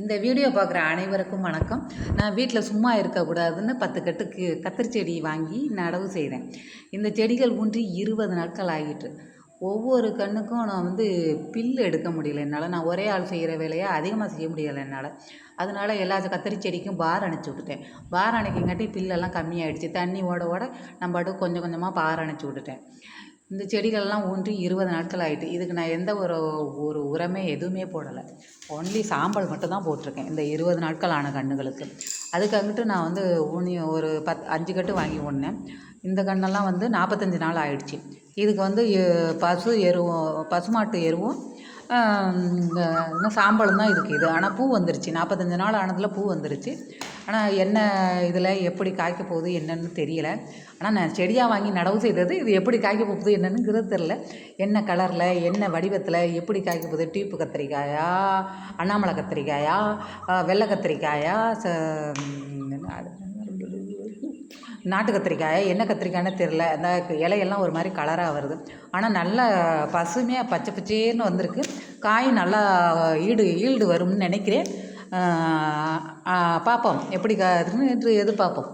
இந்த வீடியோ பார்க்குற அனைவருக்கும் வணக்கம். நான் வீட்டில் சும்மா இருக்கக்கூடாதுன்னு 10 கட்டுக்கு கத்திரி செடி வாங்கி நடவு செய்கிறேன். இந்த செடிகள் ஊன்றி 20 நாட்கள் ஆகிட்டு. ஒவ்வொரு கன்றுக்கும் நான் பில்லு எடுக்க முடியல என்னால். நான் ஒரே ஆள் செய்கிற வேலையை அதிகமாக செய்ய முடியலை என்னால். அதனால் எல்லா கத்திரி செடிக்கும் பார் அணைச்சி விட்டுட்டேன். பார் அணைக்கங்காட்டி பில்லெல்லாம் கம்மியாயிடுச்சு. தண்ணி ஓட ஓட நம்ம பாட்டுக்கு கொஞ்சம் கொஞ்சமாக பார் அணைச்சி விட்டுட்டேன். இந்த செடிகள்லாம் ஊன்றி 20 நாட்கள் ஆகிட்டு. இதுக்கு நான் எந்த ஒரு உரமே எதுவுமே போடலை. ஒன்லி சாம்பல் மட்டும் தான் போட்டிருக்கேன் இந்த 20 நாட்கள் ஆன கன்றுகளுக்கு. அதுக்காகட்டு நான் ஊனி ஒரு 5 கட்டு வாங்கி ஊனினேன். இந்த கண்ணெல்லாம் 45 நாள் ஆயிடுச்சு. இதுக்கு பசுமாட்டு எருவும் இன்னும் சாம்பலும் தான் இதுக்கு இது. ஆனால் பூ வந்துருச்சு. 45 நாள் ஆனதில் பூ வந்துருச்சு. ஆனால் என்ன இதில் எப்படி காய்க்க போகுது என்னன்னு தெரியல. ஆனால் நான் செடியாக வாங்கி நடவு செய்தது இது எப்படி காய்க்க போகுது என்னன்னுங்கிறது தெரில. என்ன கலரில் என்ன வடிவத்தில் எப்படி காய்க்க போகுது, டீப்பு கத்திரிக்காயா, அண்ணாமலை கத்திரிக்காயா, வெள்ளை கத்திரிக்காயா, நாட்டு கத்திரிக்காயா, என்ன கத்திரிக்காய்னு தெரில. அந்த இலையெல்லாம் ஒரு மாதிரி கலராக வருது. ஆனால் நல்லா பசுமையாக பச்சை பச்சேன்னு வந்திருக்கு. காய் நல்லா ஈல்டு வரும்னு நினைக்கிறேன். பார்ப்போம் எப்படி என்று எதிர்பார்ப்போம்.